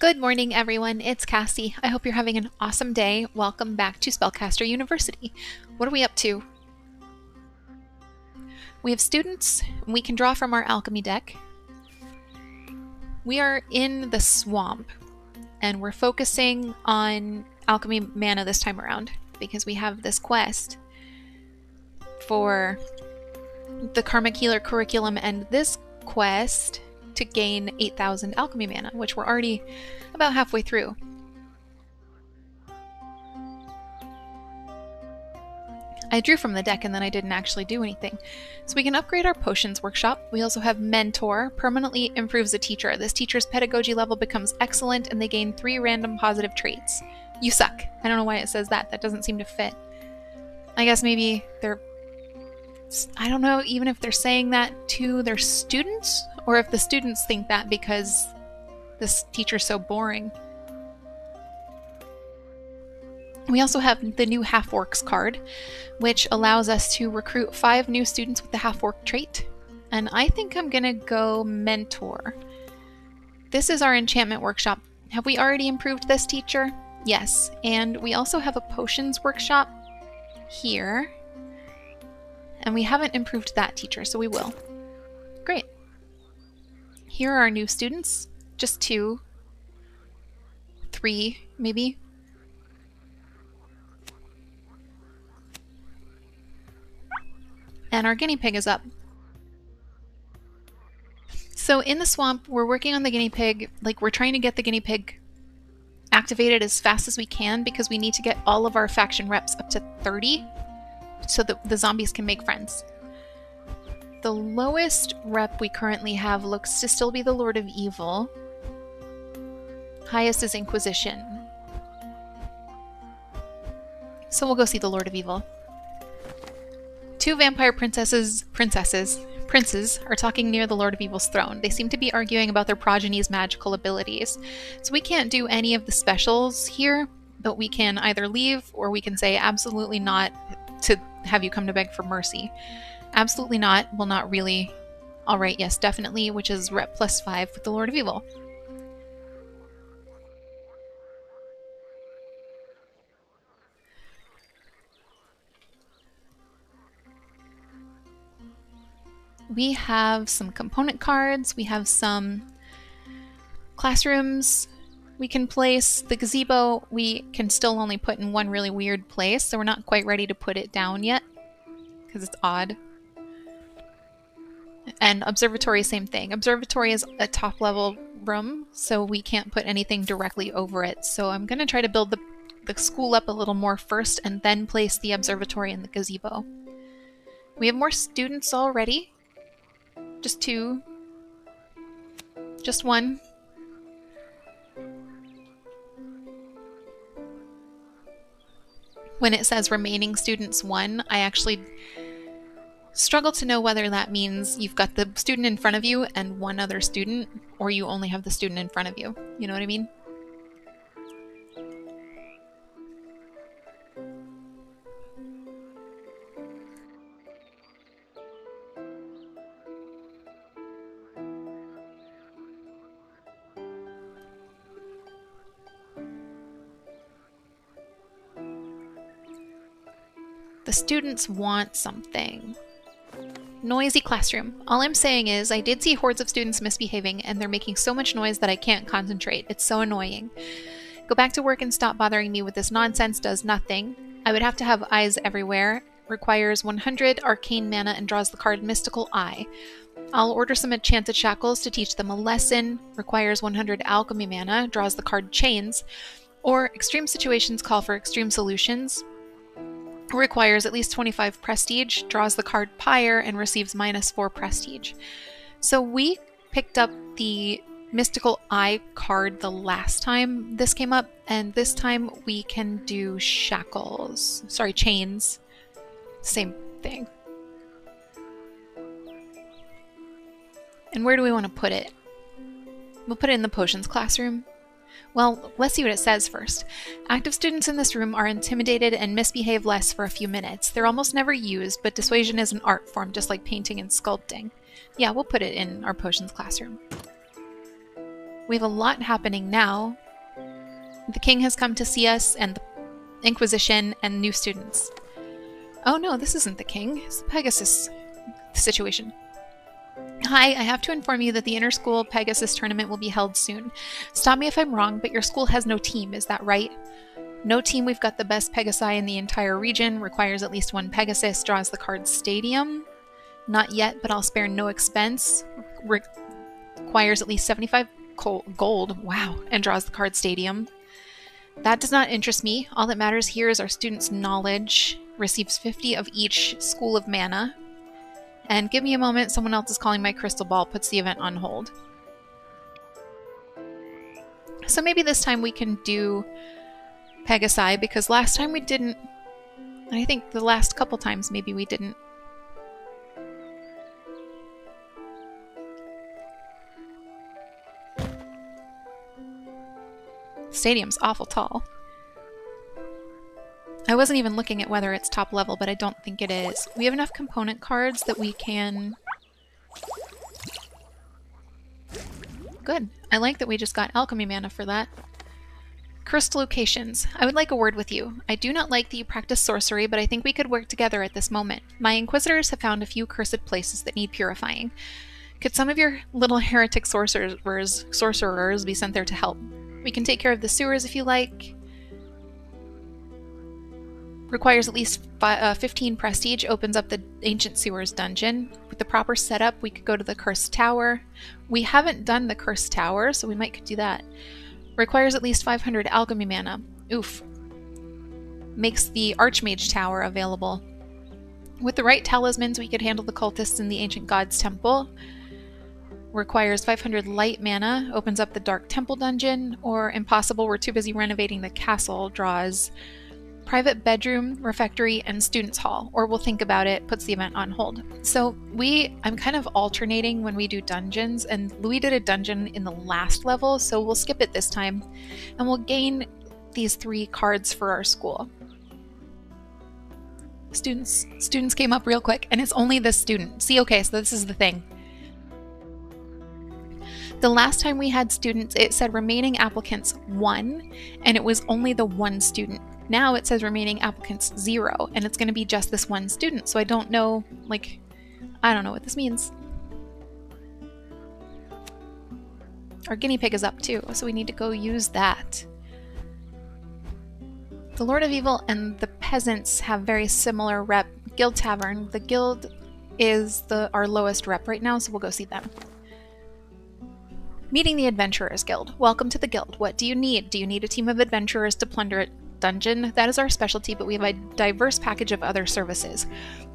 Good morning, everyone. It's Cassie. I hope you're having an awesome day. Welcome back to Spellcaster University. What are we up to? We have students. We can draw from our Alchemy deck. We are in the swamp, and we're focusing on Alchemy mana this time around because we have this quest for the Karmic Healer curriculum and this quest to gain 8,000 alchemy mana, which we're already about halfway through. I drew from the deck and then I didn't actually do anything. So we can upgrade our potions workshop. We also have Mentor, permanently improves a teacher. This teacher's pedagogy level becomes excellent and they gain 3 random positive traits. You suck. I don't know why it says that. That doesn't seem to fit. I guess maybe they're... I don't know even if they're saying that to their students or if the students think that because this teacher's so boring. We also have the new Half-Orcs card, which allows us to recruit 5 new students with the Half-Orc trait. And I think I'm gonna go Mentor. This is our enchantment workshop. Have we already improved this teacher? Yes. And we also have a potions workshop here. And we haven't improved that teacher, so we will. Great. Here are our new students. Just 2. 3, maybe. And our guinea pig is up. So in the swamp, we're working on the guinea pig. Like, we're trying to get the guinea pig activated as fast as we can because we need to get all of our faction reps up to 30 so that the zombies can make friends. The lowest rep we currently have looks to still be the Lord of Evil. Highest is Inquisition. So we'll go see the Lord of Evil. 2 vampire princes are talking near the Lord of Evil's throne. They seem to be arguing about their progeny's magical abilities. So we can't do any of the specials here, but we can either leave or we can say absolutely not to have you come to beg for mercy. Absolutely not. Well, not really. Alright, yes, definitely, which is rep +5 with the Lord of Evil. We have some component cards, we have some classrooms we can place. The gazebo we can still only put in one really weird place, so we're not quite ready to put it down yet, because it's odd. And observatory, same thing. Observatory is a top level room, so we can't put anything directly over it. So I'm going to try to build the school up a little more first and then place the observatory in the gazebo. We have more students already. Just 2. Just 1. When it says remaining students 1, I actually struggle to know whether that means you've got the student in front of you and 1 other student, or you only have the student in front of you. You know what I mean? The students want something. Noisy classroom. All I'm saying is I did see hordes of students misbehaving and they're making so much noise that I can't concentrate. It's so annoying. Go back to work and stop bothering me with this nonsense does nothing. I would have to have eyes everywhere. Requires 100 arcane mana and draws the card Mystical Eye. I'll order some enchanted shackles to teach them a lesson. Requires 100 alchemy mana, draws the card Chains. Or extreme situations call for extreme solutions. Requires at least 25 prestige, draws the card Pyre, and receives -4 prestige. So we picked up the Mystical Eye card the last time this came up, and this time we can do shackles. Sorry, chains. Same thing. And where do we want to put it? We'll put it in the potions classroom. Well, let's see what it says first. Active students in this room are intimidated and misbehave less for a few minutes. They're almost never used, but dissuasion is an art form, just like painting and sculpting. Yeah, we'll put it in our potions classroom. We have a lot happening now. The king has come to see us, and the Inquisition, and new students. Oh no, this isn't the king. It's the Pegasus situation. Hi, I have to inform you that the inter-school Pegasus tournament will be held soon. Stop me if I'm wrong, but your school has no team, is that right? No team. We've got the best Pegasi in the entire region. Requires at least one Pegasus. Draws the card Stadium. Not yet, but I'll spare no expense. Requires at least 75 gold. Wow. And draws the card Stadium. That does not interest me. All that matters here is our students' knowledge. Receives 50 of each School of Mana. And give me a moment, someone else is calling my crystal ball, puts the event on hold. So maybe this time we can do Pegasi, because last time we didn't. I think the last couple times maybe we didn't. Stadium's awful tall. I wasn't even looking at whether it's top level, but I don't think it is. We have enough component cards that we can... Good. I like that we just got alchemy mana for that. Cursed locations. I would like a word with you. I do not like that you practice sorcery, but I think we could work together at this moment. My inquisitors have found a few cursed places that need purifying. Could some of your little heretic sorcerers be sent there to help? We can take care of the sewers if you like. Requires at least 15 prestige, opens up the Ancient Sewers dungeon. With the proper setup, we could go to the Cursed Tower. We haven't done the Cursed Tower, so we might could do that. Requires at least 500 alchemy mana. Oof. Makes the Archmage Tower available. With the right talismans, we could handle the cultists in the Ancient Gods Temple. Requires 500 light mana, opens up the Dark Temple dungeon. Or Impossible, we're too busy renovating the castle, draws private bedroom, refectory, and students hall, or we'll think about it, puts the event on hold. So I'm kind of alternating when we do dungeons, and Louis did a dungeon in the last level, so we'll skip it this time, and we'll gain these 3 cards for our school. Students came up real quick, and it's only this student. See, okay, so this is the thing. The last time we had students, it said remaining applicants 1, and it was only the 1 student. Now it says remaining applicants 0, and it's going to be just this 1 student, so I don't know, I don't know what this means. Our guinea pig is up too, so we need to go use that. The Lord of Evil and the peasants have very similar rep. Guild Tavern. The guild is our lowest rep right now, so we'll go see them. Meeting the Adventurers Guild. Welcome to the guild. What do you need? Do you need a team of adventurers to plunder a dungeon? That is our specialty, but we have a diverse package of other services.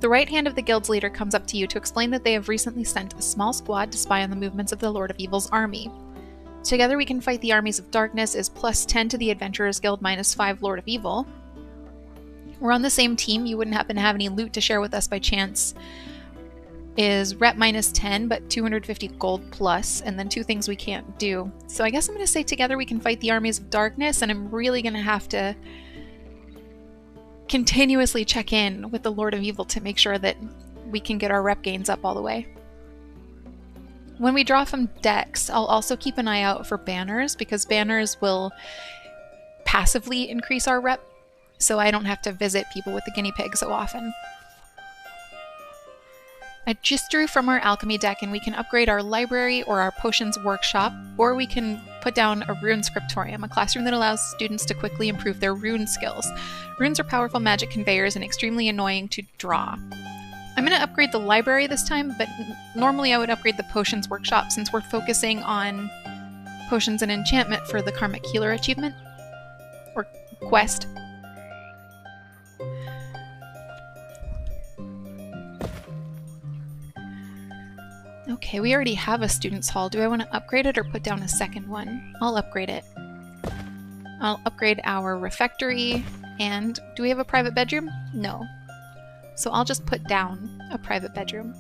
The right hand of the guild's leader comes up to you to explain that they have recently sent a small squad to spy on the movements of the Lord of Evil's army. Together we can fight the armies of darkness is +10 to the Adventurers Guild, -5 Lord of Evil. We're on the same team. You wouldn't happen to have any loot to share with us by chance. Is rep -10, but 250 gold plus, and then 2 things we can't do. So I guess I'm going to say together we can fight the armies of darkness, and I'm really going to have to continuously check in with the Lord of Evil to make sure that we can get our rep gains up all the way. When we draw from decks, I'll also keep an eye out for banners, because banners will passively increase our rep, so I don't have to visit people with the guinea pig so often. I just drew from our alchemy deck, and we can upgrade our library or our potions workshop, or we can put down a rune scriptorium, a classroom that allows students to quickly improve their rune skills. Runes are powerful magic conveyors and extremely annoying to draw. I'm going to upgrade the library this time, but normally I would upgrade the potions workshop since we're focusing on potions and enchantment for the Karmic Healer achievement, or quest. Okay, we already have a student's hall. Do I want to upgrade it or put down a second one? I'll upgrade it. I'll upgrade our refectory, and do we have a private bedroom? No. So I'll just put down a private bedroom.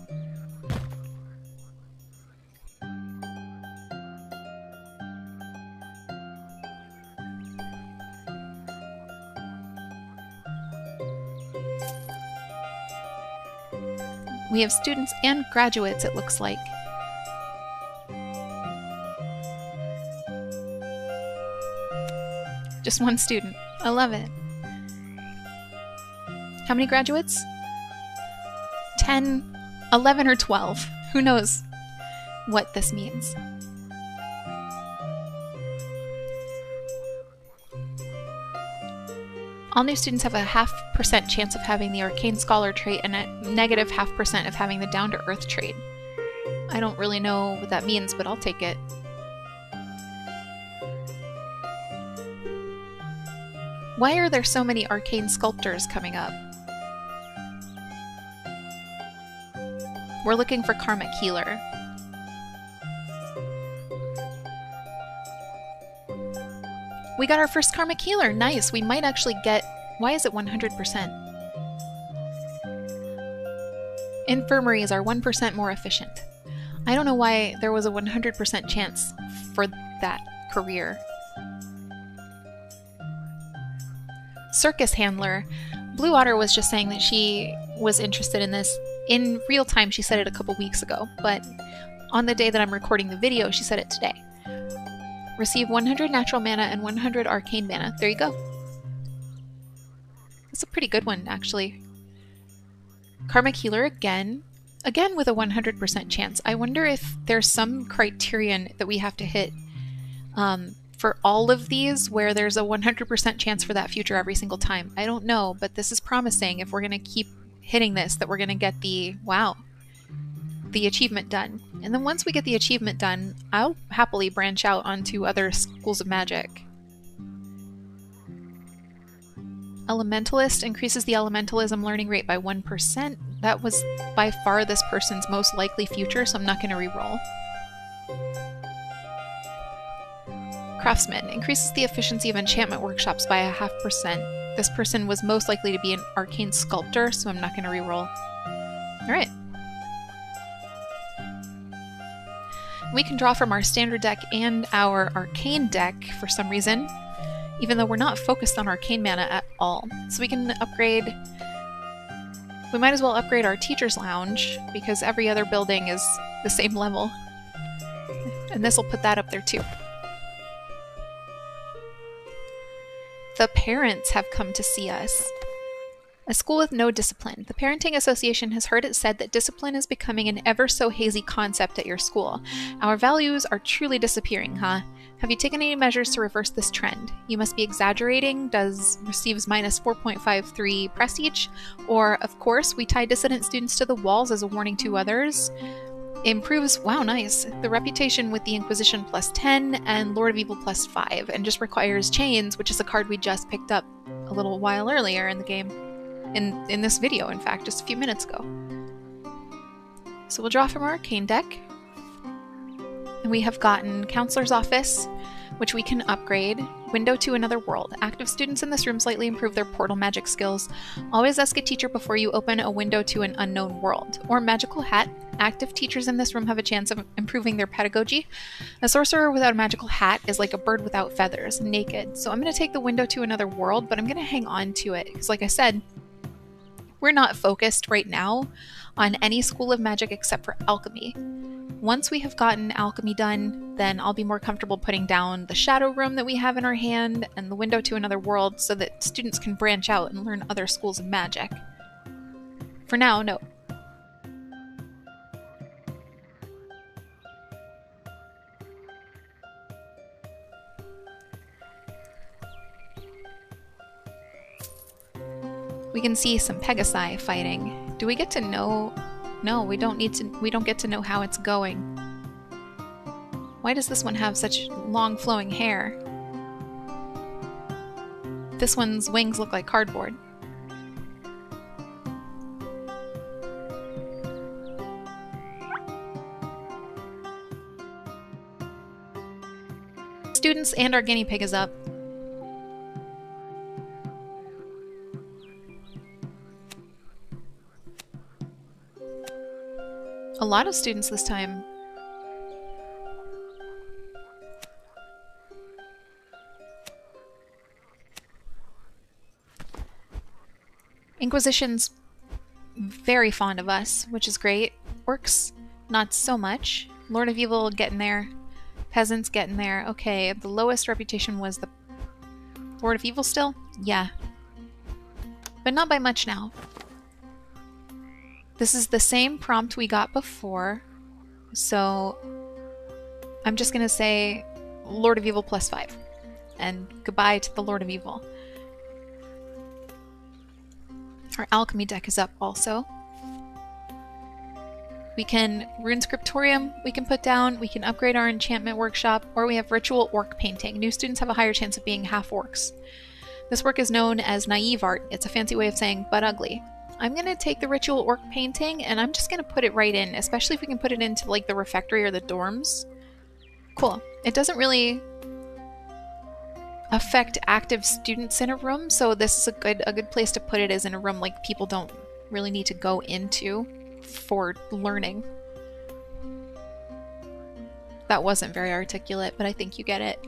We have students and graduates, it looks like. Just one student. I love it. How many graduates? 10, 11, or 12. Who knows what this means. All new students have a 0.5% chance of having the Arcane Scholar trait and a negative 0.5% of having the Down to Earth trait. I don't really know what that means, but I'll take it. Why are there so many Arcane Sculptors coming up? We're looking for Karmic Healer. We got our first Karmic Healer! Nice! We might actually get... Why is it 100%? Infirmaries are 1% more efficient. I don't know why there was a 100% chance for that career. Circus Handler. Blue Otter was just saying that she was interested in this. In real time, she said it a couple weeks ago, but on the day that I'm recording the video, she said it today. Receive 100 natural mana and 100 arcane mana. There you go. That's a pretty good one, actually. Karmic Healer again. Again with a 100% chance. I wonder if there's some criterion that we have to hit for all of these where there's a 100% chance for that future every single time. I don't know, but this is promising if we're going to keep hitting this, that we're going to get the, wow, the achievement done. And then once we get the achievement done, I'll happily branch out onto other schools of magic. Elementalist increases the elementalism learning rate by 1%. That was by far this person's most likely future, so I'm not going to reroll. Craftsman increases the efficiency of enchantment workshops by 0.5%. This person was most likely to be an arcane sculptor, so I'm not going to reroll. Alright. We can draw from our standard deck and our arcane deck for some reason, even though we're not focused on arcane mana at all. So we can upgrade... We might as well upgrade our teacher's lounge, because every other building is the same level. And this will put that up there too. The parents have come to see us. A school with no discipline. The Parenting Association has heard it said that discipline is becoming an ever so hazy concept at your school. Our values are truly disappearing, huh? Have you taken any measures to reverse this trend? You must be exaggerating. Receives minus 4.53 prestige. Or, of course, we tie dissident students to the walls as a warning to others. Improves, wow, nice, the reputation with the Inquisition plus 10 and Lord of Evil plus 5, and just requires Chains, which is a card we just picked up a little while earlier in the game. In this video, in fact, just a few minutes ago. So we'll draw from our arcane deck. And we have gotten Counselor's Office, which we can upgrade. Window to Another World. Active students in this room slightly improve their portal magic skills. Always ask a teacher before you open a window to an unknown world. Or Magical Hat. Active teachers in this room have a chance of improving their pedagogy. A sorcerer without a magical hat is like a bird without feathers, naked. So I'm going to take the Window to Another World, but I'm going to hang on to it. Because like I said, we're not focused right now on any school of magic except for alchemy. Once we have gotten alchemy done, then I'll be more comfortable putting down the shadow room that we have in our hand and the Window to Another World so that students can branch out and learn other schools of magic. For now, no. We can see some pegasi fighting. Do we get to know? No, we don't get to know how it's going. Why does this one have such long flowing hair? This one's wings look like cardboard. Students and our guinea pig is up. A lot of students this time. Inquisition's very fond of us, which is great. Orcs, not so much. Lord of Evil getting there. Peasants getting there. Okay, the lowest reputation was the... Lord of Evil still? Yeah. But not by much now. This is the same prompt we got before, so I'm just gonna say Lord of Evil +5. And goodbye to the Lord of Evil. Our Alchemy deck is up also. We can Rune Scriptorium we can put down, we can upgrade our Enchantment Workshop, or we have Ritual Orc Painting. New students have a higher chance of being half orcs. This work is known as naive art. It's a fancy way of saying but ugly. I'm going to take the Ritual Orc Painting and I'm just going to put it right in, especially if we can put it into like the refectory or the dorms. Cool. It doesn't really affect active students in a room, so this is a good place to put it, is in a room like people don't really need to go into for learning. That wasn't very articulate, but I think you get it.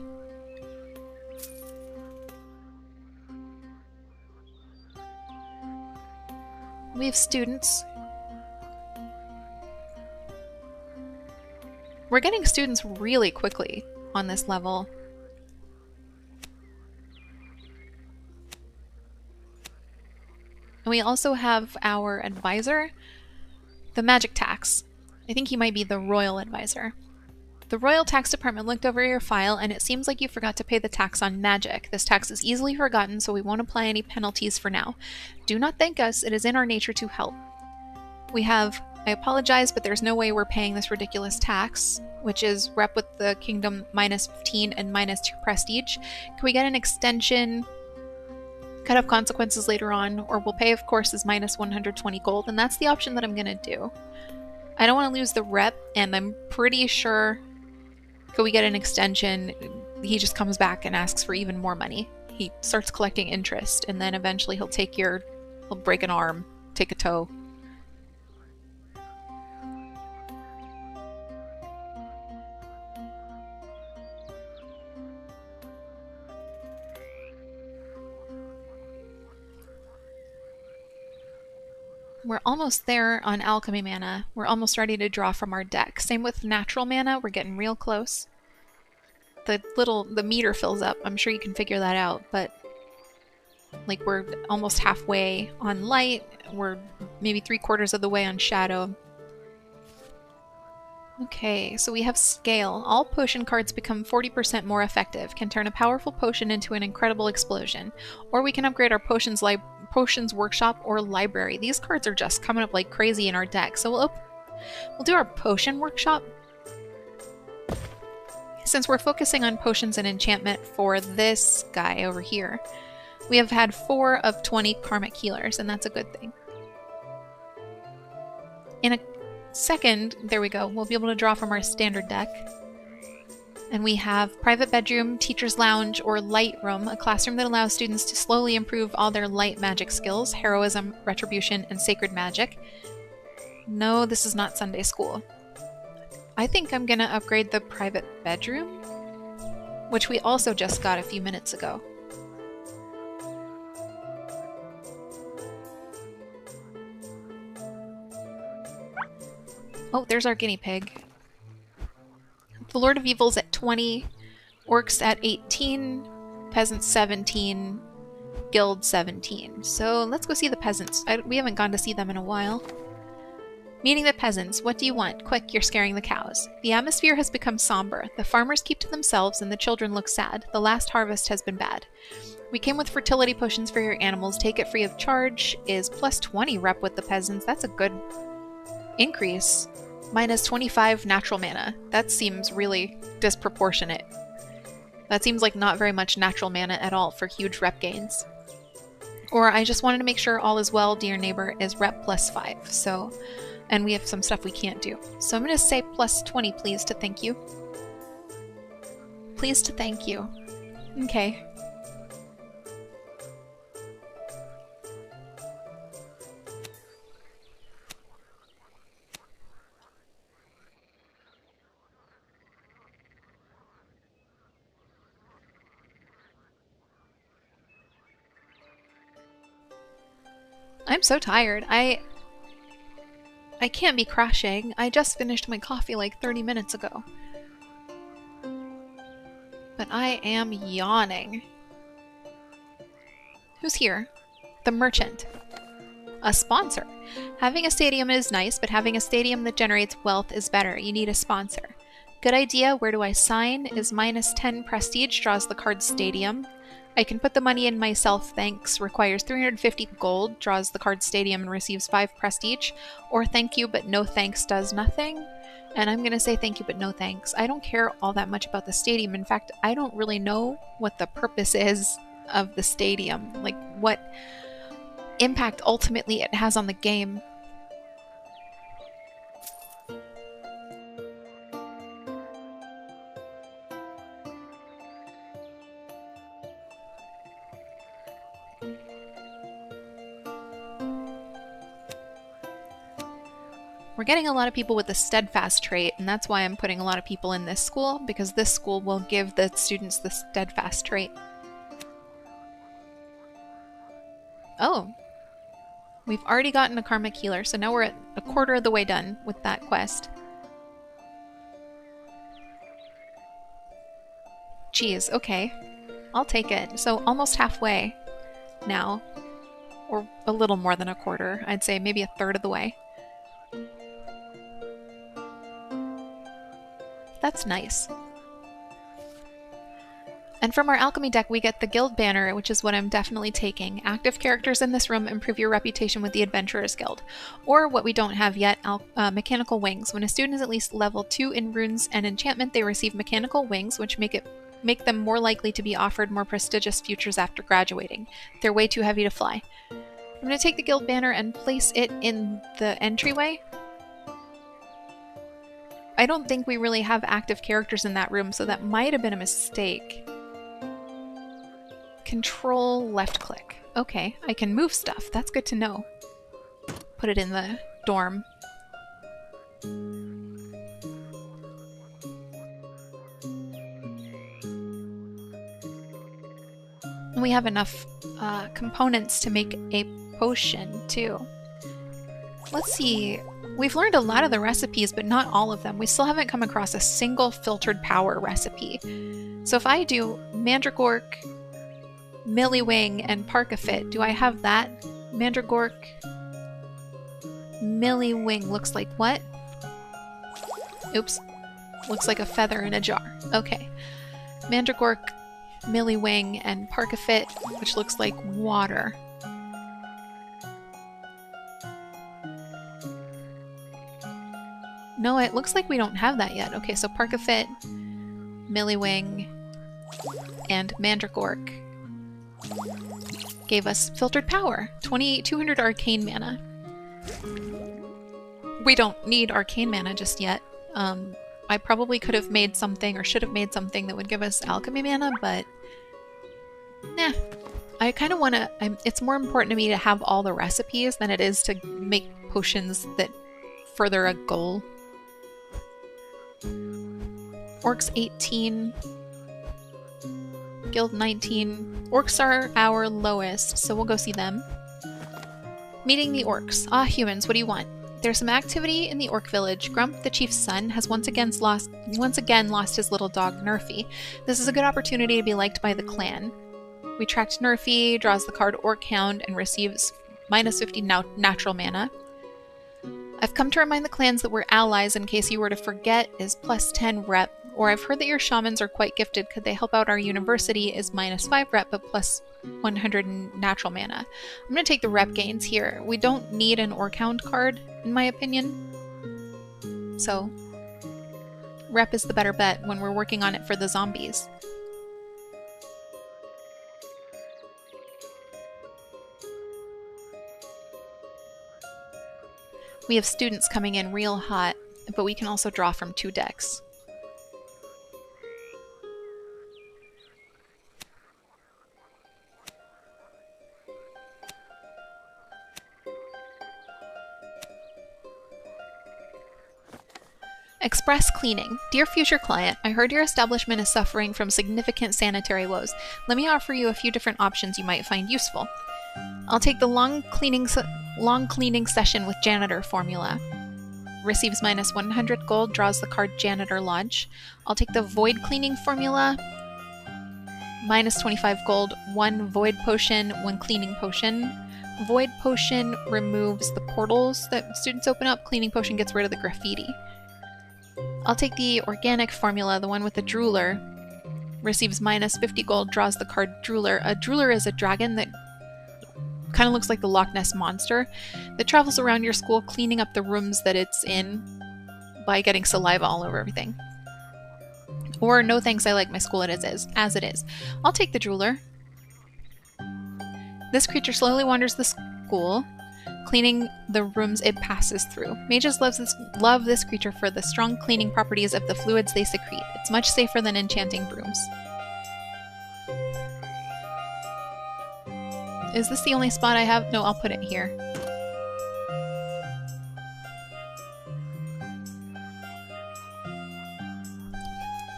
We have students. We're getting students really quickly on this level. And we also have our advisor, the magic tax. I think he might be the royal advisor. The Royal Tax Department looked over your file and it seems like you forgot to pay the tax on magic. This tax is easily forgotten, so we won't apply any penalties for now. Do not thank us, it is in our nature to help. We have, I apologize, but there's no way we're paying this ridiculous tax, which is rep with the kingdom -15 and -2 prestige. Can we get an extension? Cut off consequences later on, or we'll pay, of course, as -120 gold, and that's the option that I'm gonna do. I don't want to lose the rep, and I'm pretty sure could we get an extension, he just comes back and asks for even more money. He starts collecting interest, and then eventually he'll break an arm, take a toe. We're almost there on alchemy mana. We're almost ready to draw from our deck. Same with natural mana, we're getting real close. The meter fills up, I'm sure you can figure that out, but like we're almost halfway on light, we're maybe 3/4 of the way on shadow. Okay, so we have scale. All potion cards become 40% more effective, can turn a powerful potion into an incredible explosion, or we can upgrade our potions workshop or library. These cards are just coming up like crazy in our deck, so we'll do our potion workshop. Since we're focusing on potions and enchantment for this guy over here, we have had 4 of 20 Karmic Healers, and that's a good thing. In a second, there we go, we'll be able to draw from our standard deck. And we have Private Bedroom, Teacher's Lounge, or Light Room, a classroom that allows students to slowly improve all their light magic skills, heroism, retribution, and sacred magic. No, this is not Sunday school. I think I'm gonna upgrade the Private Bedroom, which we also just got a few minutes ago. Oh, there's our guinea pig. The Lord of Evil's at 20, Orcs at 18, Peasants 17, Guild 17. So let's go see the Peasants. We haven't gone to see them in a while. Meeting the Peasants. What do you want? Quick, you're scaring the cows. The atmosphere has become somber. The farmers keep to themselves and the children look sad. The last harvest has been bad. We came with fertility potions for your animals. Take it free of charge. Is +20 rep with the Peasants. That's a good increase. -25 natural mana. That seems really disproportionate. That seems like not very much natural mana at all for huge rep gains. Or I just wanted to make sure all is well, dear neighbor, is rep +5. So, and we have some stuff we can't do. So I'm going to say +20 please to thank you. Please to thank you. Okay. I'm so tired. I can't be crashing. I just finished my coffee like 30 minutes ago. But I am yawning. Who's here? The merchant. A sponsor. Having a stadium is nice, but having a stadium that generates wealth is better. You need a sponsor. Good idea. Where do I sign? Is -10 prestige, draws the card stadium. I can put the money in myself, thanks. Requires 350 gold, draws the card stadium and receives 5 prestige. Or thank you, but no thanks does nothing. And I'm going to say thank you, but no thanks. I don't care all that much about the stadium. In fact, I don't really know what the purpose is of the stadium. Like, what impact ultimately it has on the game. We're getting a lot of people with the steadfast trait, and that's why I'm putting a lot of people in this school, because this school will give the students the steadfast trait. Oh, we've already gotten a Karmic Healer, so now we're at a quarter of the way done with that quest. Geez, okay. I'll take it. So almost halfway now, or a little more than a quarter. I'd say maybe a third of the way. That's nice. And from our alchemy deck, we get the guild banner, which is what I'm definitely taking. Active characters in this room improve your reputation with the Adventurers Guild. Or what we don't have yet, mechanical wings. When a student is at least level 2 in runes and enchantment, they receive mechanical wings, which make them more likely to be offered more prestigious futures after graduating. They're way too heavy to fly. I'm going to take the guild banner and place it in the entryway. I don't think we really have active characters in that room, so that might have been a mistake. Control left click. Okay, I can move stuff. That's good to know. Put it in the dorm. We have enough components to make a potion, too. Let's see. We've learned a lot of the recipes, but not all of them. We still haven't come across a single filtered power recipe. So if I do Mandragork, Milliwing, and Parkafit, do I have that? Mandragork, Milliwing looks like what? Oops. Looks like a feather in a jar. Okay. Mandragork, Milliwing, and Parkafit, which looks like water. No, it looks like we don't have that yet. Okay, so Parkafit, Milliwing, and Mandragork gave us filtered power. 200 arcane mana. We don't need arcane mana just yet. I probably could have made something, or should have made something that would give us alchemy mana, but nah. I kind of want to... It's more important to me to have all the recipes than it is to make potions that further a goal. Orcs 18, Guild 19. Orcs are our lowest, so we'll go see them. Meeting the orcs. Ah, humans, what do you want? There's some activity in the orc village. Grump, the chief's son, has once again lost his little dog, Nerfy. This is a good opportunity to be liked by the clan. We tracked Nerfy, draws the card Orc Hound, and receives -50 natural mana. I've come to remind the clans that we're allies in case you were to forget is +10 rep, or I've heard that your shamans are quite gifted. Could they help out our university is -5 rep, but +100 natural mana. I'm going to take the rep gains here. We don't need an Orc Hound card, in my opinion. So, rep is the better bet when we're working on it for the zombies. We have students coming in real hot, but we can also draw from 2 decks. Express cleaning. Dear future client, I heard your establishment is suffering from significant sanitary woes. Let me offer you a few different options you might find useful. I'll take the long cleaning session with janitor formula. Receives -100 gold, draws the card Janitor Lodge. I'll take the void cleaning formula. minus 25 gold, 1 void potion, 1 cleaning potion. Void potion removes the portals that students open up. Cleaning potion gets rid of the graffiti. I'll take the organic formula, the one with the drooler. Receives minus 50 gold, draws the card drooler. A drooler is a dragon that kind of looks like the Loch Ness Monster that travels around your school cleaning up the rooms that it's in by getting saliva all over everything. Or no thanks, I like my school as it is. I'll take the drooler. This creature slowly wanders the school, cleaning the rooms it passes through. Mages love this creature for the strong cleaning properties of the fluids they secrete. It's much safer than enchanting brooms. Is this the only spot I have? No, I'll put it here.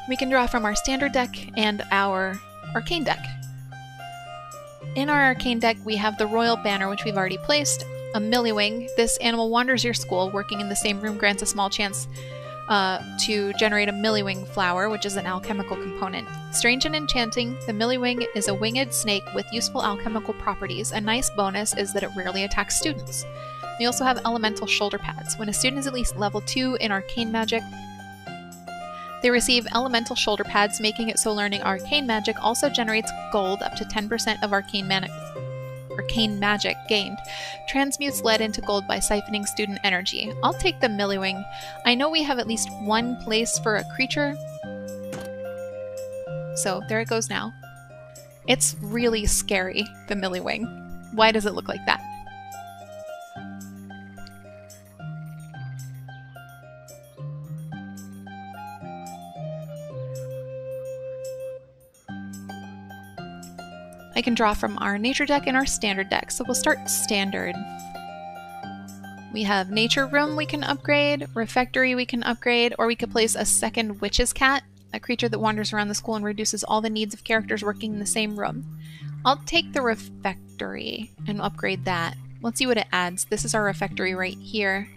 We can draw from our standard deck and our arcane deck. In our arcane deck, we have the Royal Banner, which we've already placed, a Milliwing. This animal wanders your school. Working in the same room grants a small chance to generate a Milliwing flower, which is an alchemical component. Strange and enchanting, the Milliwing is a winged snake with useful alchemical properties. A nice bonus is that it rarely attacks students. We also have elemental shoulder pads. When a student is at least level 2 in arcane magic, they receive elemental shoulder pads, making it so learning arcane magic also generates gold up to 10% of arcane magic gained. Transmutes lead into gold by siphoning student energy. I'll take the Milliwing. I know we have at least one place for a creature. So there it goes now. It's really scary, the Milliwing. Why does it look like that? I can draw from our nature deck and our standard deck. So we'll start standard. We have nature room we can upgrade, refectory we can upgrade, or we could place a second witch's cat, a creature that wanders around the school and reduces all the needs of characters working in the same room. I'll take the refectory and upgrade that. Let's see what it adds. This is our refectory right here.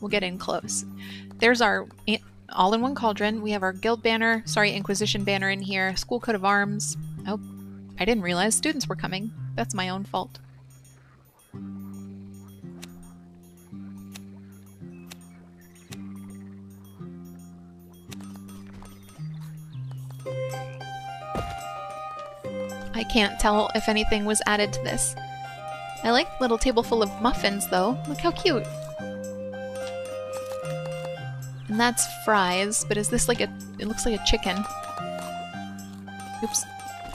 We'll get in close. There's our all-in-one cauldron. We have our guild banner, Inquisition banner in here, school coat of arms. Oh, I didn't realize students were coming. That's my own fault. I can't tell if anything was added to this. I like the little table full of muffins though. Look how cute. And that's fries, but is this like it looks like a chicken. Oops.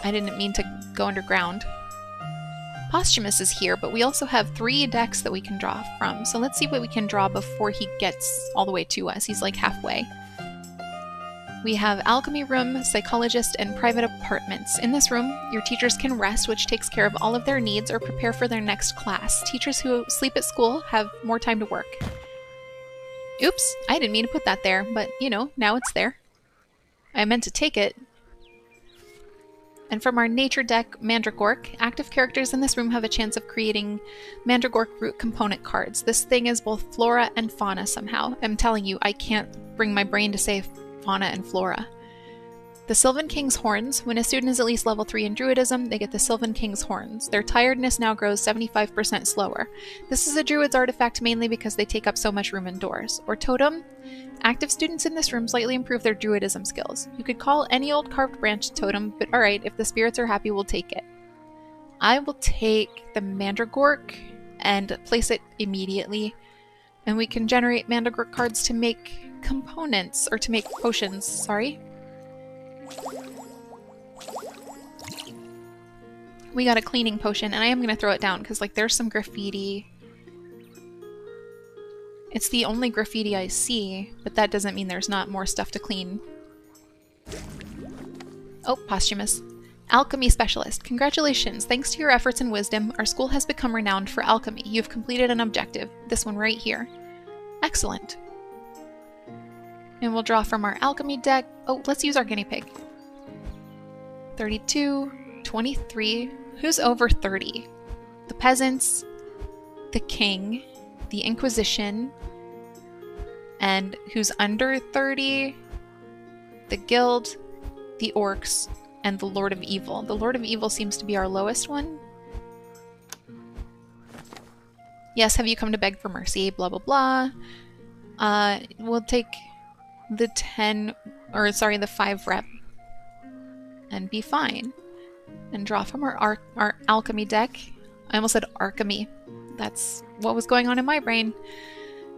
I didn't mean to go underground. Posthumous is here, but we also have 3 decks that we can draw from. So let's see what we can draw before he gets all the way to us. He's like halfway. We have Alchemy Room, Psychologist, and Private Apartments. In this room, your teachers can rest, which takes care of all of their needs, or prepare for their next class. Teachers who sleep at school have more time to work. Oops, I didn't mean to put that there, but you know, now it's there. I meant to take it. And from our nature deck, Mandragork, active characters in this room have a chance of creating Mandragork root component cards. This thing is both flora and fauna somehow. I'm telling you, I can't bring my brain to say fauna and flora. The Sylvan King's Horns. When a student is at least level 3 in Druidism, they get the Sylvan King's Horns. Their tiredness now grows 75% slower. This is a Druid's artifact mainly because they take up so much room indoors. Or Totem. Active students in this room slightly improve their Druidism skills. You could call any old carved branch Totem, but alright, if the spirits are happy, we'll take it. I will take the Mandragork and place it immediately. And we can generate Mandragork cards to make components, or to make potions, sorry. We got a cleaning potion, and I am going to throw it down because, like, there's some graffiti. It's the only graffiti I see, but that doesn't mean there's not more stuff to clean. Oh, posthumous. Alchemy Specialist. Congratulations! Thanks to your efforts and wisdom, our school has become renowned for alchemy. You've completed an objective. This one right here. Excellent. And we'll draw from our alchemy deck. Oh, let's use our guinea pig. 32, 23. Who's over 30? The peasants, the king, the Inquisition, and who's under 30? The guild, the orcs, and the Lord of Evil. The Lord of Evil seems to be our lowest one. Yes, have you come to beg for mercy? Blah, blah, blah. We'll take the 5 rep and be fine. And draw from our alchemy deck. I almost said Alchemy. That's what was going on in my brain.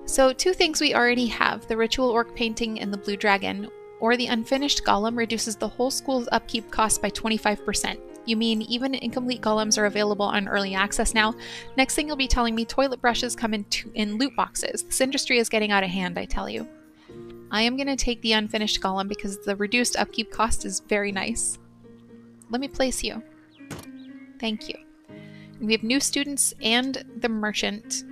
So 2 things we already have, the Ritual Orc Painting and the Blue Dragon, or the Unfinished Golem reduces the whole school's upkeep cost by 25%. You mean even incomplete golems are available on early access now? Next thing you'll be telling me toilet brushes come in loot boxes. This industry is getting out of hand, I tell you. I am going to take the Unfinished Golem because the reduced upkeep cost is very nice. Let me place you. Thank you. We have new students and the merchant.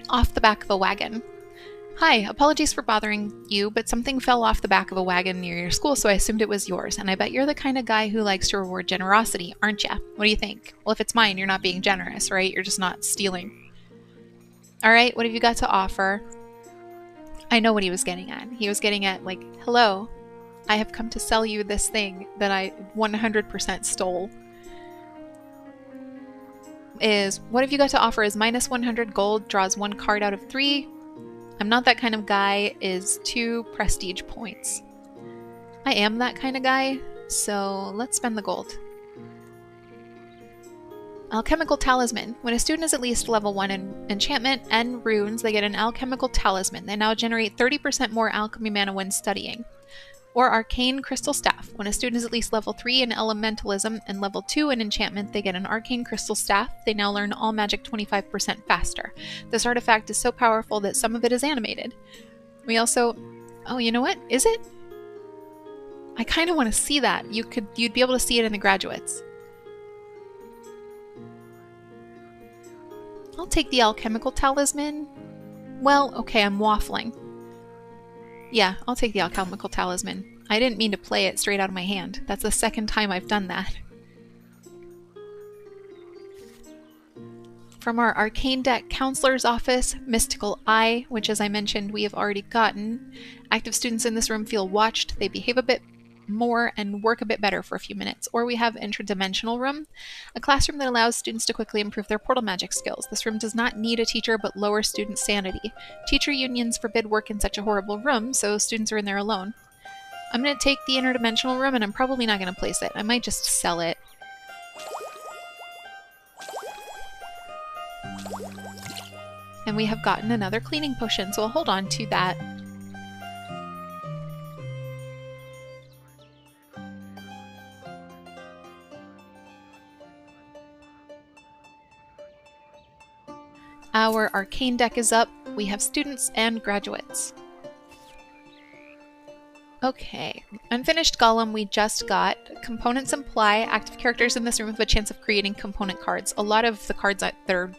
Off the back of a wagon. Hi, apologies for bothering you, but something fell off the back of a wagon near your school, so I assumed it was yours, and I bet you're the kind of guy who likes to reward generosity, aren't ya? What do you think? Well, if it's mine, you're not being generous, right? You're just not stealing. Alright, what have you got to offer? I know what he was getting at. He was getting at, like, hello, I have come to sell you this thing that I 100% stole. What have you got to offer is minus 100 gold, draws 1 card out of 3. I'm not that kind of guy is 2 prestige points. I am that kind of guy, so let's spend the gold. Alchemical Talisman. When a student is at least level 1 in enchantment and runes, they get an alchemical talisman. They now generate 30% more alchemy mana when studying. Or Arcane Crystal Staff. When a student is at least level 3 in elementalism and level 2 in enchantment, they get an Arcane Crystal Staff. They now learn all magic 25% faster. This artifact is so powerful that some of it is animated. We also... Oh, you know what? Is it? I kind of want to see that. You'd be able to see it in the graduates. I'll take the Alchemical Talisman. Well, okay, I'm waffling. Yeah, I'll take the Alchemical Talisman. I didn't mean to play it straight out of my hand. That's the second time I've done that. From our Arcane Deck Counselor's Office, Mystical Eye, which as I mentioned we have already gotten. Active students in this room feel watched. They behave a bit more and work a bit better for a few minutes. Or we have Interdimensional Room, a classroom that allows students to quickly improve their portal magic skills. This room does not need a teacher but lower student sanity. Teacher unions forbid work in such a horrible room, so students are in there alone. I'm going to take the Interdimensional Room and I'm probably not going to place it. I might just sell it. And we have gotten another cleaning potion, so I'll hold on to that. Our Arcane deck is up. We have students and graduates. Okay, Unfinished Golem we just got. Components imply active characters in this room have a chance of creating component cards. A lot of the cards that are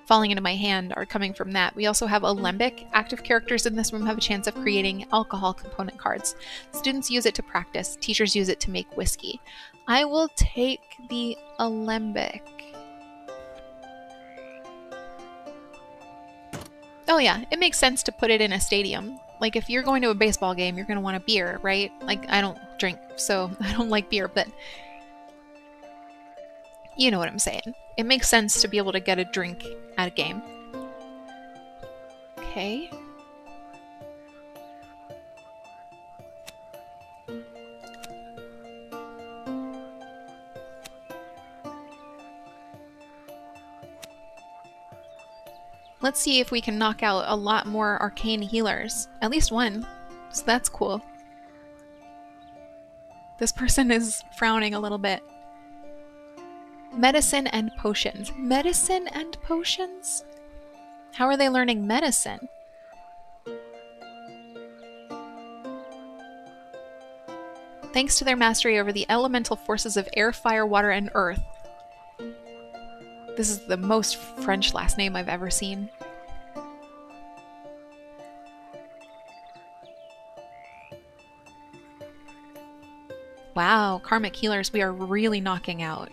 falling into my hand are coming from that. We also have Alembic. Active characters in this room have a chance of creating alcohol component cards. Students use it to practice. Teachers use it to make whiskey. I will take the Alembic. Oh yeah, it makes sense to put it in a stadium. Like if you're going to a baseball game, you're going to want a beer, right? Like I don't drink, so I don't like beer, but you know what I'm saying. It makes sense to be able to get a drink at a game. Okay. Let's see if we can knock out a lot more arcane healers. At least one. So that's cool. This person is frowning a little bit. Medicine and potions. Medicine and potions? How are they learning medicine? Thanks to their mastery over the elemental forces of air, fire, water, and earth. This is the most French last name I've ever seen. Wow, Karmic Healers, we are really knocking out.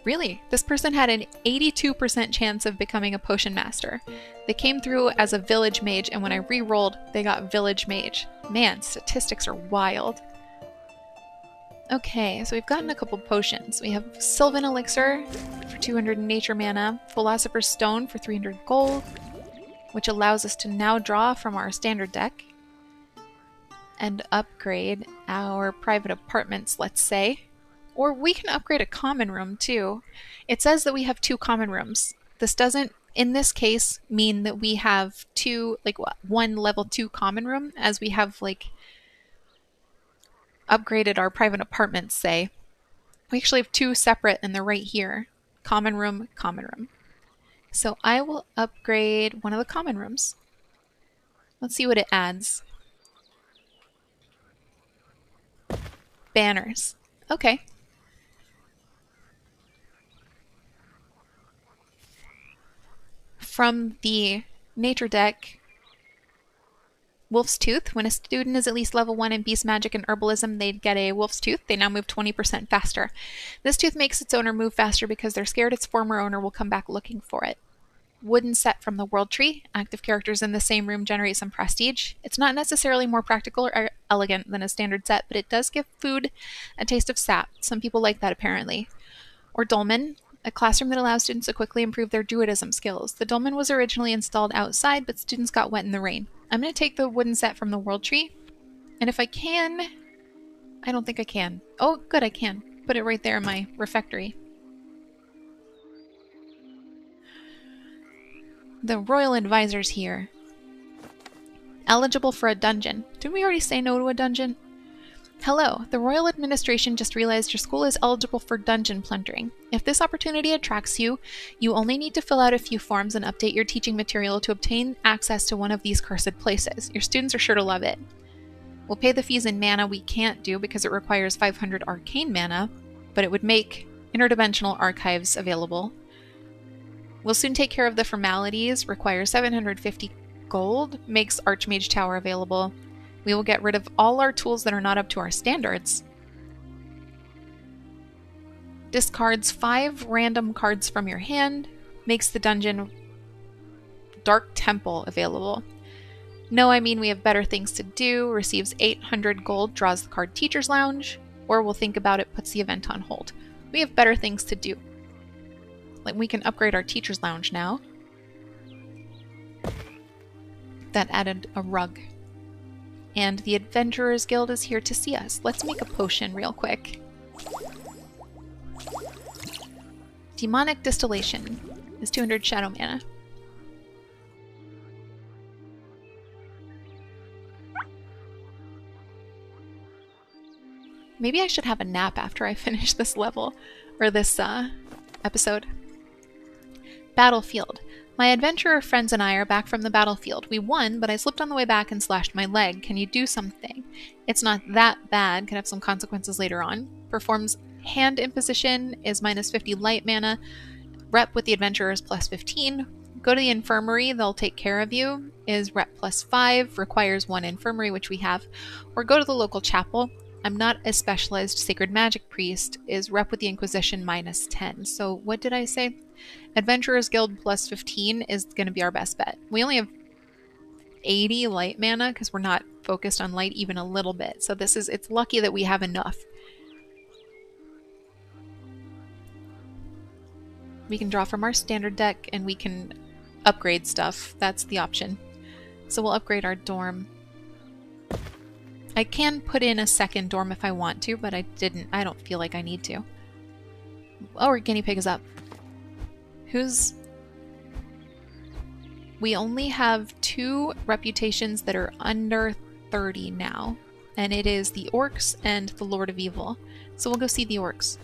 Really? This person had an 82% chance of becoming a potion master. They came through as a village mage, and when I re-rolled, they got village mage. Man, statistics are wild. Okay, so we've gotten a couple potions. We have Sylvan Elixir for 200 nature mana, Philosopher's Stone for 300 gold, which allows us to now draw from our standard deck and upgrade our private apartments, let's say. Or we can upgrade a common room too. It says that we have 2 common rooms. This doesn't, in this case, mean that we have 2, like one level 2 common room, as we have like upgraded our private apartments, say. We actually have 2 separate and they're right here. Common room, common room. So I will upgrade one of the common rooms. Let's see what it adds. Banners. Okay. From the nature deck, Wolf's Tooth. When a student is at least level 1 in Beast Magic and Herbalism, they'd get a Wolf's Tooth. They now move 20% faster. This tooth makes its owner move faster because they're scared its former owner will come back looking for it. Wooden set from the World Tree. Active characters in the same room generate some prestige. It's not necessarily more practical or elegant than a standard set, but it does give food a taste of sap. Some people like that, apparently. Or Dolmen. A classroom that allows students to quickly improve their druidism skills. The dolmen was originally installed outside, but students got wet in the rain. I'm going to take the wooden set from the World Tree, and if I can... I don't think I can. Oh, good, I can. Put it right there in my refectory. The Royal Advisor's here. Eligible for a dungeon. Didn't we already say no to a dungeon? Hello, the Royal Administration just realized your school is eligible for dungeon plundering. If this opportunity attracts you, you only need to fill out a few forms and update your teaching material to obtain access to one of these cursed places. Your students are sure to love it. We'll pay the fees in mana we can't do because it requires 500 arcane mana, but it would make interdimensional archives available. We'll soon take care of the formalities, requires 750 gold, makes Archmage Tower available. We will get rid of all our tools that are not up to our standards. Discards 5 random cards from your hand. Makes the dungeon Dark Temple available. No, I mean we have better things to do. Receives 800 gold, draws the card Teacher's Lounge. Or we'll think about it, puts the event on hold. We have better things to do. Like we can upgrade our Teacher's Lounge now. That added a rug. And the Adventurers Guild is here to see us. Let's make a potion real quick. Demonic Distillation is 200 shadow mana. Maybe I should have a nap after I finish this level, or this episode. Battlefield. My adventurer friends and I are back from the battlefield. We won, but I slipped on the way back and slashed my leg. Can you do something? It's not that bad. Can have some consequences later on. Performs hand imposition, is minus 50 light mana. Rep with the adventurers plus 15. Go to the infirmary, they'll take care of you. Is rep plus 5, requires 1 infirmary, which we have. Or go to the local chapel. I'm not a specialized sacred magic priest. Is rep with the Inquisition minus 10. So what did I say? Adventurers Guild plus 15 is going to be our best bet. We only have 80 light mana because we're not focused on light even a little bit. So it's lucky that we have enough. We can draw from our standard deck and we can upgrade stuff. That's the option. So we'll upgrade our dorm. I can put in a second dorm if I want to, but I don't feel like I need to. Oh, our guinea pig is up. We only have 2 reputations that are under 30 now, and it is the Orcs and the Lord of Evil. So we'll go see the Orcs.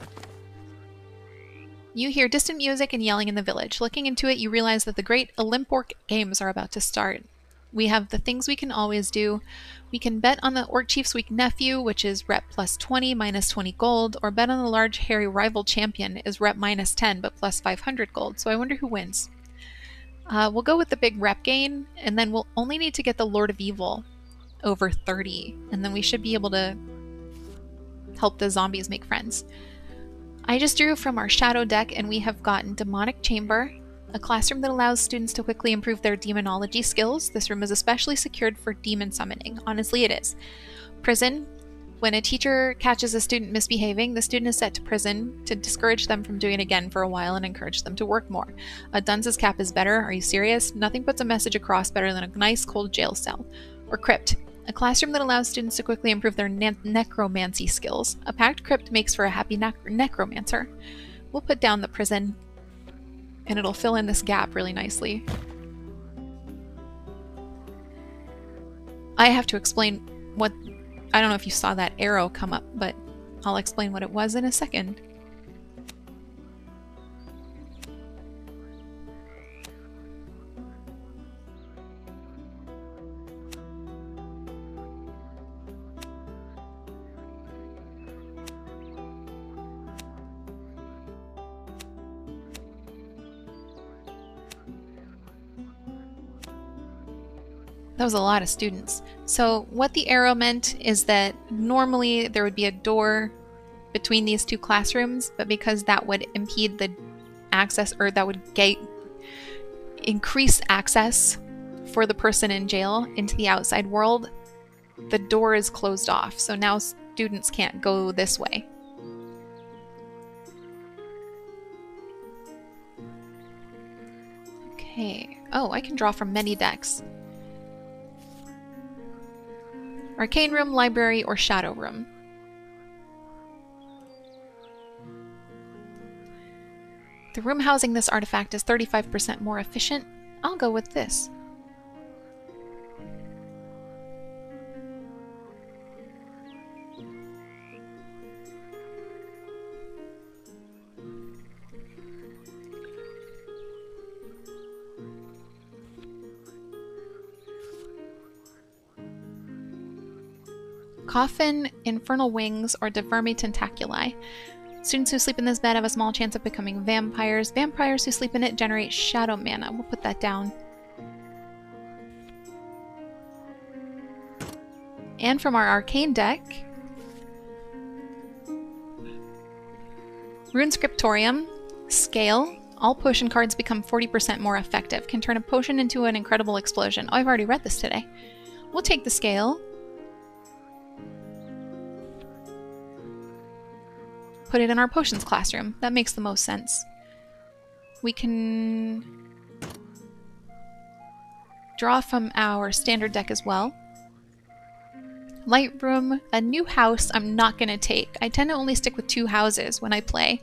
You hear distant music and yelling in the village. Looking into it, you realize that the great Olymporc Games are about to start. We have the things we can always do. We can bet on the Orc Chief's weak nephew, which is rep plus 20, minus 20 gold, or bet on the large hairy rival champion, is rep minus 10, but plus 500 gold. So I wonder who wins. We'll go with the big rep gain, and then we'll only need to get the Lord of Evil over 30, and then we should be able to help the zombies make friends. I just drew from our shadow deck, and we have gotten Demonic Chamber, a classroom that allows students to quickly improve their demonology skills. This room is especially secured for demon summoning. Honestly, it is. Prison. When a teacher catches a student misbehaving, the student is set to prison to discourage them from doing it again for a while and encourage them to work more. A dunce's cap is better. Are you serious? Nothing puts a message across better than a nice cold jail cell. Or crypt. A classroom that allows students to quickly improve their necromancy skills. A packed crypt makes for a happy necromancer. We'll put down the prison, and it'll fill in this gap really nicely. I have to explain what... I don't know if you saw that arrow come up, but I'll explain what it was in a second. That was a lot of students. So what the arrow meant is that normally there would be a door between these two classrooms, but because that would impede the access, or that would increase access for the person in jail into the outside world, the door is closed off. So now students can't go this way. Okay. Oh, I can draw from many decks. Arcane Room, Library, or Shadow Room. The room housing this artifact is 35% more efficient. I'll go with this. Coffin, Infernal Wings, or Devermi Tentaculi. Students who sleep in this bed have a small chance of becoming vampires. Vampires who sleep in it generate shadow mana. We'll put that down. And from our arcane deck, Rune Scriptorium, Scale. All potion cards become 40% more effective. Can turn a potion into an incredible explosion. Oh, I've already read this today. We'll take the Scale. Put it in our potions classroom. That makes the most sense. We can draw from our standard deck as well. Light Room, a new house I'm not going to take. I tend to only stick with 2 houses when I play.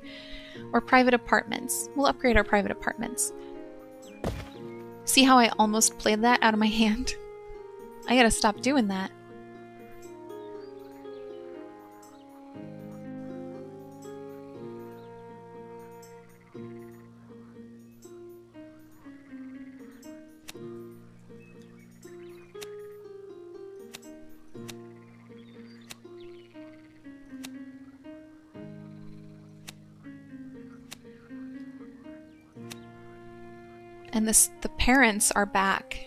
Or private apartments. We'll upgrade our private apartments. See how I almost played that out of my hand? I gotta stop doing that. And the parents are back.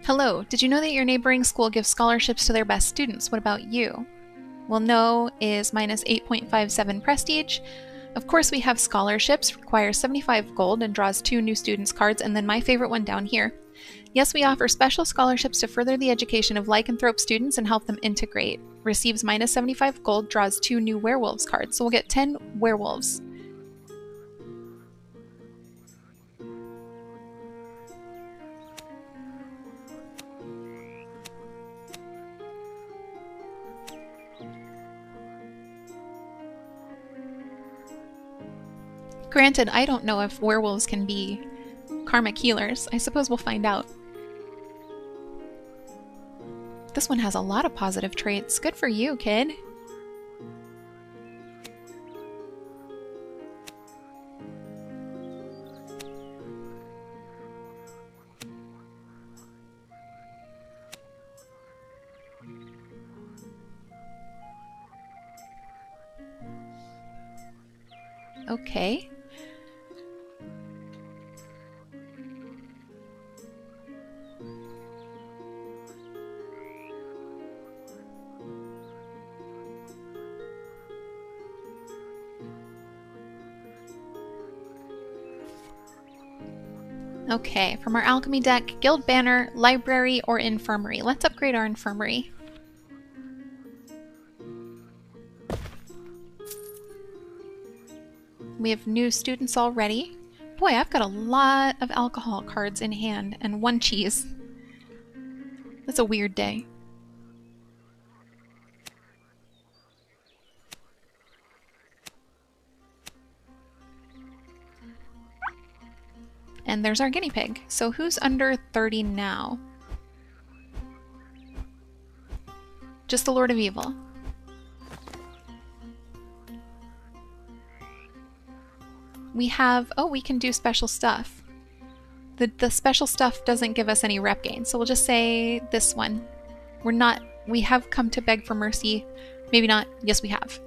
Hello, did you know that your neighboring school gives scholarships to their best students? What about you? Well, no is minus 8.57 prestige. Of course we have scholarships, requires 75 gold and draws 2 new students cards, and then my favorite one down here. Yes, we offer special scholarships to further the education of lycanthrope students and help them integrate. Receives minus 75 gold, draws 2 new werewolves cards, so we'll get 10 werewolves. Granted, I don't know if werewolves can be karmic healers. I suppose we'll find out. This one has a lot of positive traits. Good for you, kid. Okay. Okay, from our alchemy deck, guild banner, library, or infirmary. Let's upgrade our infirmary. We have new students already. Boy, I've got a lot of alcohol cards in hand and 1 cheese. That's a weird day. And there's our guinea pig. So who's under 30 now? Just the Lord of Evil. We have, oh, we can do special stuff. The special stuff doesn't give us any rep gain, so we'll just say this one. We have come to beg for mercy. Maybe not. Yes, we have.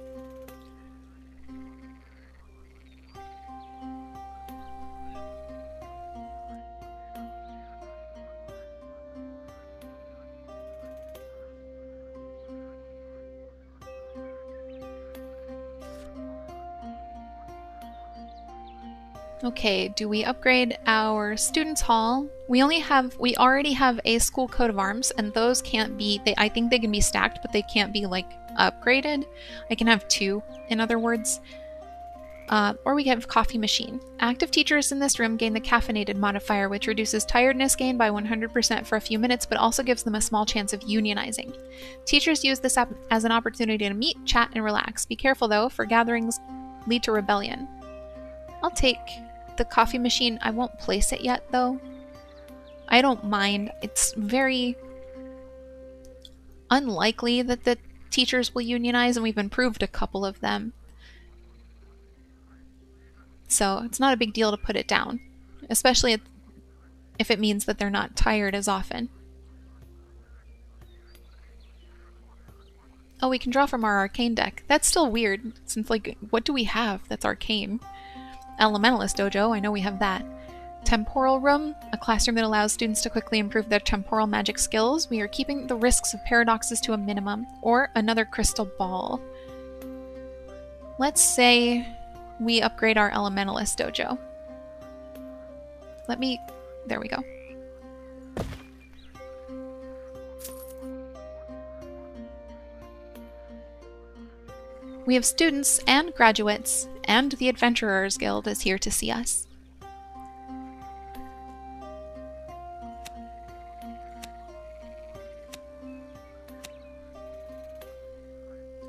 Okay, do we upgrade our students hall? We already have a school coat of arms, and those can't be, I think they can be stacked, but they can't be like upgraded. I can have 2, in other words. Or we have coffee machine. Active teachers in this room gain the caffeinated modifier, which reduces tiredness gain by 100% for a few minutes, but also gives them a small chance of unionizing. Teachers use this as an opportunity to meet, chat, and relax. Be careful though, for gatherings lead to rebellion. I'll take the coffee machine. I won't place it yet though. I don't mind. It's very unlikely that the teachers will unionize, and we've improved a couple of them. So it's not a big deal to put it down, especially if it means that they're not tired as often. Oh, we can draw from our arcane deck. That's still weird, since like, what do we have that's arcane? Elementalist Dojo, I know we have that. Temporal Room, a classroom that allows students to quickly improve their temporal magic skills. We are keeping the risks of paradoxes to a minimum. Or another crystal ball. Let's say we upgrade our Elementalist Dojo. There we go. We have students and graduates, and the Adventurers Guild is here to see us.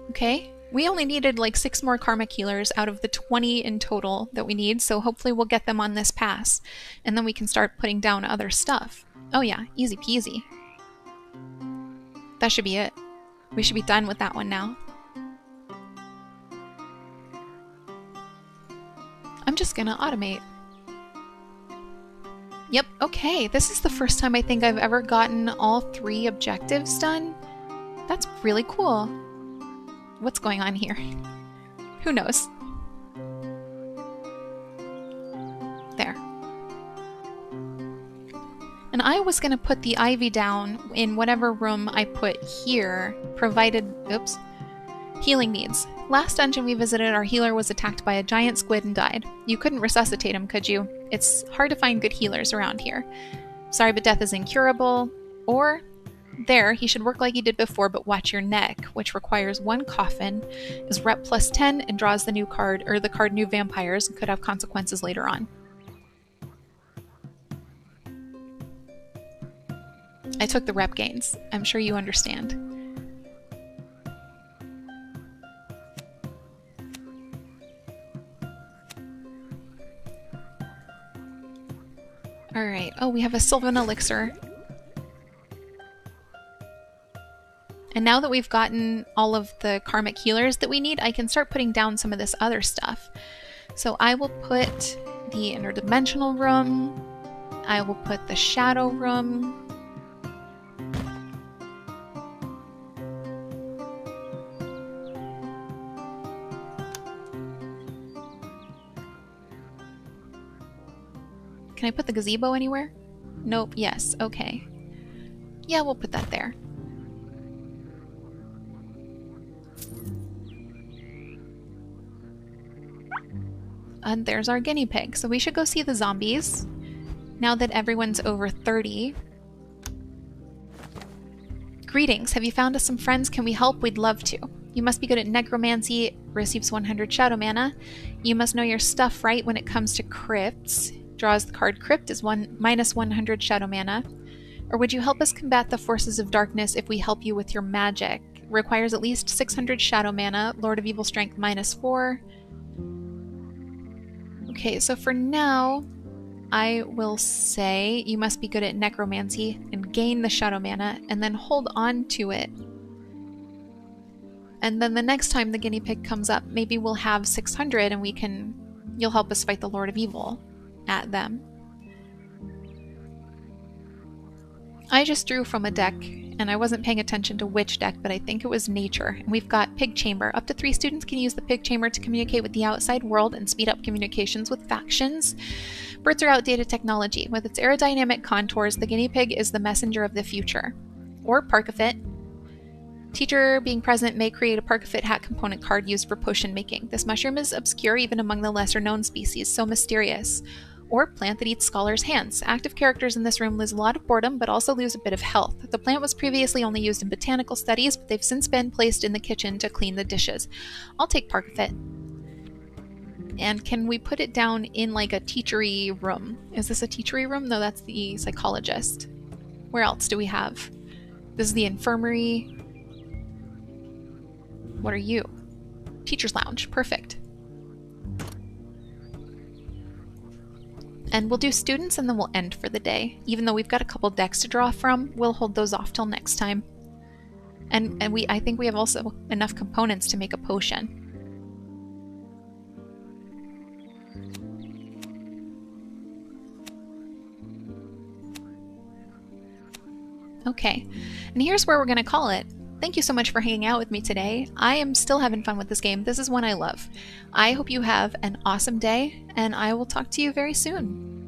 Okay, we only needed like 6 more Karmic Healers out of the 20 in total that we need, so hopefully we'll get them on this pass, and then we can start putting down other stuff. Oh yeah, easy peasy. That should be it. We should be done with that one now. I'm just gonna automate. Yep, okay, this is the first time I think I've ever gotten all 3 objectives done. That's really cool. What's going on here? Who knows? There. And I was gonna put the ivy down in whatever room I put here, provided, oops, healing needs. Last dungeon we visited, our healer was attacked by a giant squid and died. You couldn't resuscitate him, could you? It's hard to find good healers around here. Sorry, but death is incurable. Or, there, he should work like he did before, but watch your neck, which requires 1 coffin, is rep plus 10, and draws the new card, or the card New Vampires, and could have consequences later on. I took the rep gains. I'm sure you understand. Alright, oh, we have a Sylvan Elixir. And now that we've gotten all of the Karmic Healers that we need, I can start putting down some of this other stuff. So I will put the Interdimensional Room. I will put the Shadow Room. Can I put the gazebo anywhere? Nope, yes, okay. Yeah, we'll put that there. And there's our guinea pig. So we should go see the zombies. Now that everyone's over 30. Greetings, have you found us some friends? Can we help? We'd love to. You must be good at necromancy, receives 100 shadow mana. You must know your stuff right when it comes to crypts. Draws the card Crypt is minus 100 shadow mana. Or would you help us combat the forces of darkness if we help you with your magic? Requires at least 600 shadow mana, Lord of Evil Strength minus 4. Okay, so for now, I will say you must be good at necromancy and gain the shadow mana and then hold on to it. And then the next time the guinea pig comes up, maybe we'll have 600 and you'll help us fight the Lord of Evil at them. I just drew from a deck, and I wasn't paying attention to which deck, but I think it was Nature. And we've got Pig Chamber. Up to 3 students can use the Pig Chamber to communicate with the outside world and speed up communications with factions. Birds are outdated technology. With its aerodynamic contours, the guinea pig is the messenger of the future. Or Parkafit. Teacher being present may create a Parkafit hat component card used for potion making. This mushroom is obscure even among the lesser known species, so mysterious. Or plant that eats scholars' hands. Active characters in this room lose a lot of boredom, but also lose a bit of health. The plant was previously only used in botanical studies, but they've since been placed in the kitchen to clean the dishes. I'll take Parkafit. And can we put it down in like a teachery room? Is this a teachery room? No, that's the psychologist. Where else do we have? This is the infirmary. What are you? Teacher's lounge. Perfect. And we'll do students and then we'll end for the day. Even though we've got a couple decks to draw from, we'll hold those off till next time. And I think we have also enough components to make a potion. Okay, and here's where we're going to call it. Thank you so much for hanging out with me today. I am still having fun with this game. This is one I love. I hope you have an awesome day, and I will talk to you very soon.